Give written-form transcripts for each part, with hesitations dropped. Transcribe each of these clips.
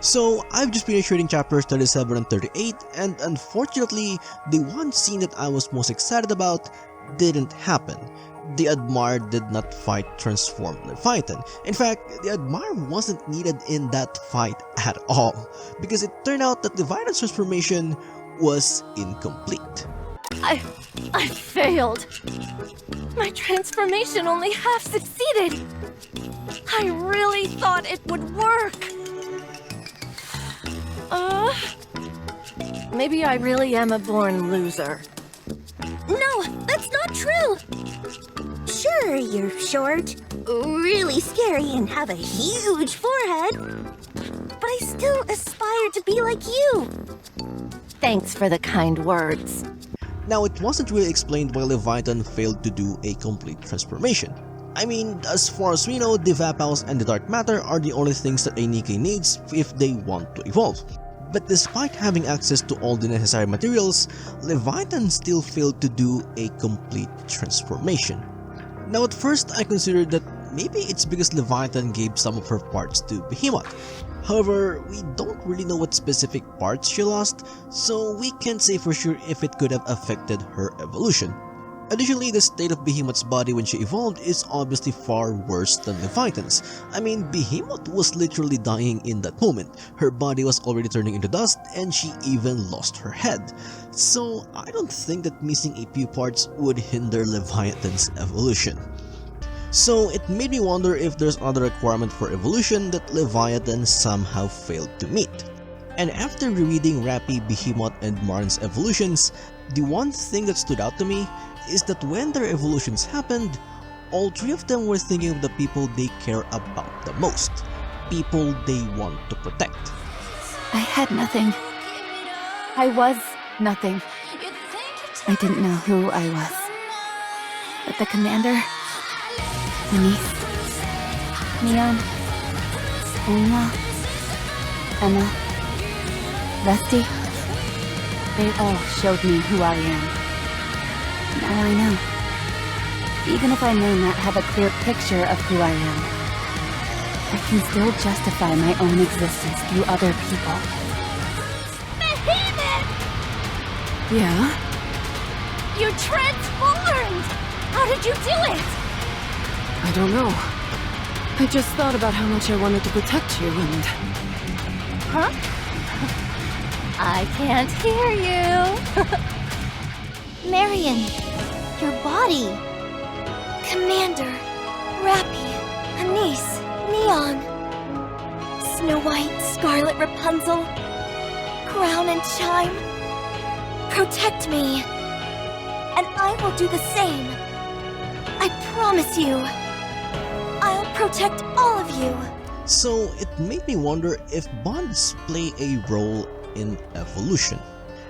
So I've just finished reading chapters 37 and 38, and unfortunately, the one scene that I was most excited about didn't happen. The Admire did not fight transformed Leviathan. In fact, the Admire wasn't needed in that fight at all, because it turned out that Leviathan's transformation was incomplete. I failed. My transformation only half succeeded. I really thought it would work. Maybe I really am a born loser. No, that's not true. Sure, you're short, really scary, and have a huge forehead, but I still aspire to be like you. Thanks for the kind words. Now, it wasn't really explained why Leviathan failed to do a complete transformation. I mean, as far as we know, the Vapouse and the Dark Matter are the only things that a Nikke needs if they want to evolve. But despite having access to all the necessary materials, Leviathan still failed to do a complete transformation. Now, at first I considered that maybe it's because Leviathan gave some of her parts to Behemoth. However, we don't really know what specific parts she lost, so we can't say for sure if it could have affected her evolution. Additionally, the state of Behemoth's body when she evolved is obviously far worse than Leviathan's. I mean, Behemoth was literally dying in that moment. Her body was already turning into dust, and she even lost her head. So I don't think that missing a few parts would hinder Leviathan's evolution. So it made me wonder if there's another requirement for evolution that Leviathan somehow failed to meet. And after rereading Rappy, Behemoth, and Marn's evolutions, the one thing that stood out to me is that when their evolutions happened, all three of them were thinking of the people they care about the most, people they want to protect. I had nothing. I was nothing. I didn't know who I was. But the commander, Denise, Neon, Uma, Emma, Rusty, they all showed me who I am. Now I know. Even if I may not have a clear picture of who I am, I can still justify my own existence through other people. Behemoth! Yeah? You transformed! How did you do it? I don't know. I just thought about how much I wanted to protect you and... Huh? I can't hear you. Marion, your body. Commander, Rappy, Anise, Neon, Snow White, Scarlet, Rapunzel, Crown and Chime. Protect me, and I will do the same. I promise you. I'll protect all of you. So it made me wonder if bonds play a role in evolution.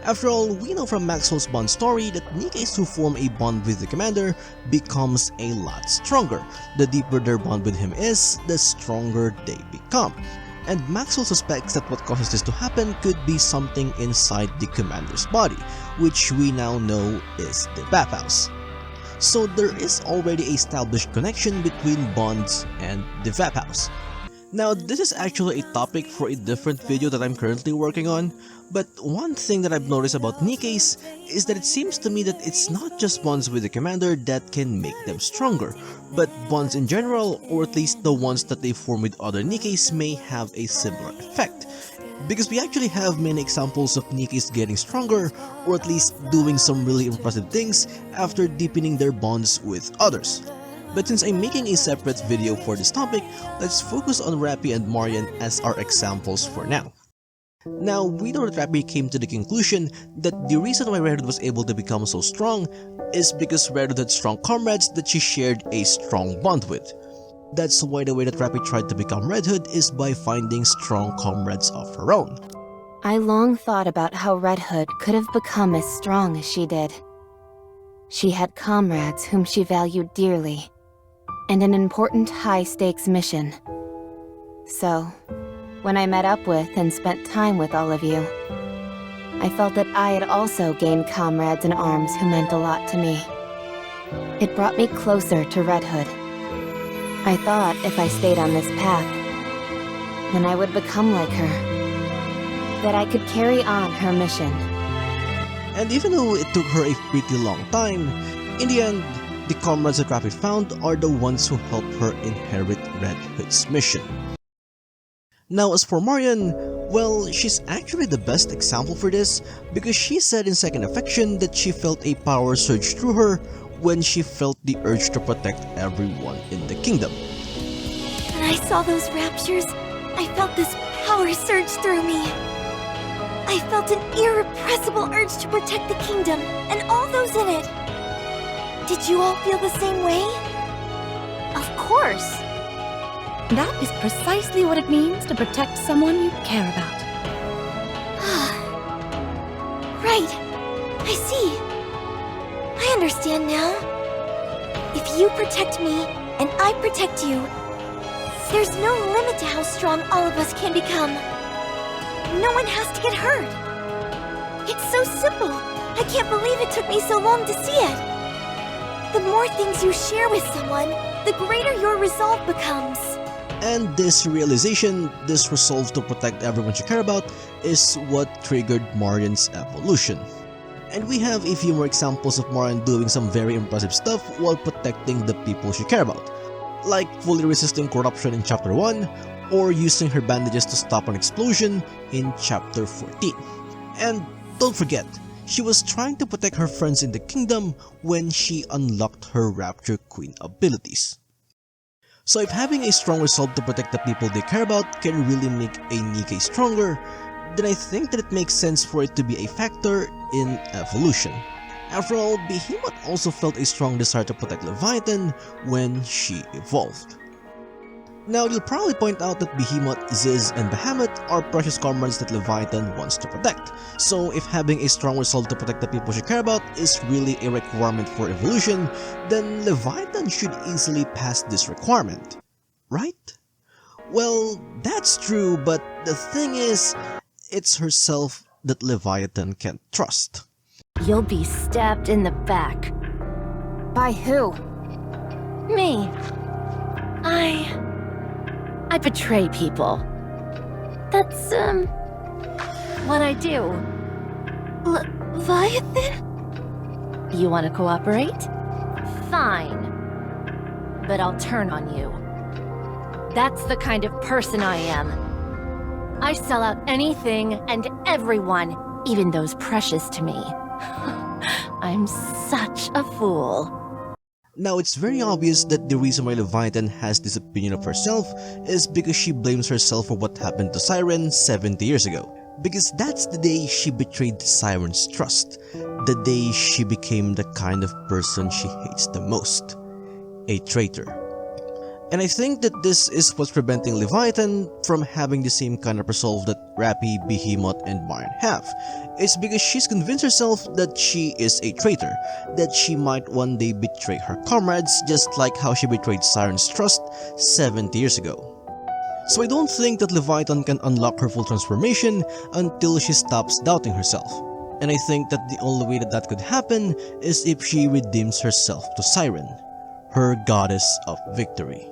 After all, we know from Maxwell's bond story that Nikkes who form a bond with the commander becomes a lot stronger. The deeper their bond with him is, the stronger they become. And Maxwell suspects that what causes this to happen could be something inside the commander's body, which we now know is the Vapouse. So there is already a established connection between bonds and the Vapouse. Now, this is actually a topic for a different video that I'm currently working on, but one thing that I've noticed about Nikkes is that it seems to me that it's not just bonds with the commander that can make them stronger, but bonds in general, or at least the ones that they form with other Nikkes, may have a similar effect. Because we actually have many examples of Nikkes getting stronger, or at least doing some really impressive things after deepening their bonds with others. But since I'm making a separate video for this topic, let's focus on Rappy and Marion as our examples for now. Now, we know that Rappy came to the conclusion that the reason why Red Hood was able to become so strong is because Red Hood had strong comrades that she shared a strong bond with. That's why the way that Rappy tried to become Red Hood is by finding strong comrades of her own. I long thought about how Red Hood could have become as strong as she did. She had comrades whom she valued dearly, and an important high-stakes mission. So, when I met up with and spent time with all of you, I felt that I had also gained comrades in arms who meant a lot to me. It brought me closer to Red Hood. I thought if I stayed on this path, then I would become like her, that I could carry on her mission. And even though it took her a pretty long time, in the end, the comrades that Rappy found are the ones who helped her inherit Red Hood's mission. Now as for Marion, well, she's actually the best example for this because she said in Second Affection that she felt a power surge through her when she felt the urge to protect everyone in the kingdom. When I saw those raptures, I felt this power surge through me. I felt an irrepressible urge to protect the kingdom and all those in it. Did you all feel the same way? Of course. That is precisely what it means to protect someone you care about. Right. I see. I understand now. If you protect me and I protect you, there's no limit to how strong all of us can become. No one has to get hurt. It's so simple. I can't believe it took me so long to see it. The more things you share with someone, the greater your resolve becomes. And this realization, this resolve to protect everyone she cares about, is what triggered Marion's evolution. And we have a few more examples of Marion doing some very impressive stuff while protecting the people she cares about, like fully resisting corruption in Chapter 1, or using her bandages to stop an explosion in Chapter 14. And don't forget, she was trying to protect her friends in the kingdom when she unlocked her Rapture Queen abilities. So if having a strong resolve to protect the people they care about can really make a Nikke stronger, then I think that it makes sense for it to be a factor in evolution. After all, Behemoth also felt a strong desire to protect Leviathan when she evolved. Now you'll probably point out that Behemoth, Ziz, and Bahamut are precious comrades that Leviathan wants to protect. So if having a strong resolve to protect the people she cares about is really a requirement for evolution, then Leviathan should easily pass this requirement, right? Well, that's true, but the thing is, it's herself that Leviathan can't trust. You'll be stabbed in the back. By who? Me. I betray people. That's, What I do. Leviathan? You want to cooperate? Fine. But I'll turn on you. That's the kind of person I am. I sell out anything and everyone, even those precious to me. I'm such a fool. Now it's very obvious that the reason why Leviathan has this opinion of herself is because she blames herself for what happened to Siren 70 years ago. Because that's the day she betrayed Siren's trust. The day she became the kind of person she hates the most. A traitor. And I think that this is what's preventing Leviathan from having the same kind of resolve that Rappy, Behemoth, and Marion have. It's because she's convinced herself that she is a traitor, that she might one day betray her comrades just like how she betrayed Siren's trust 70 years ago. So I don't think that Leviathan can unlock her full transformation until she stops doubting herself. And I think that the only way that that could happen is if she redeems herself to Siren, her goddess of victory.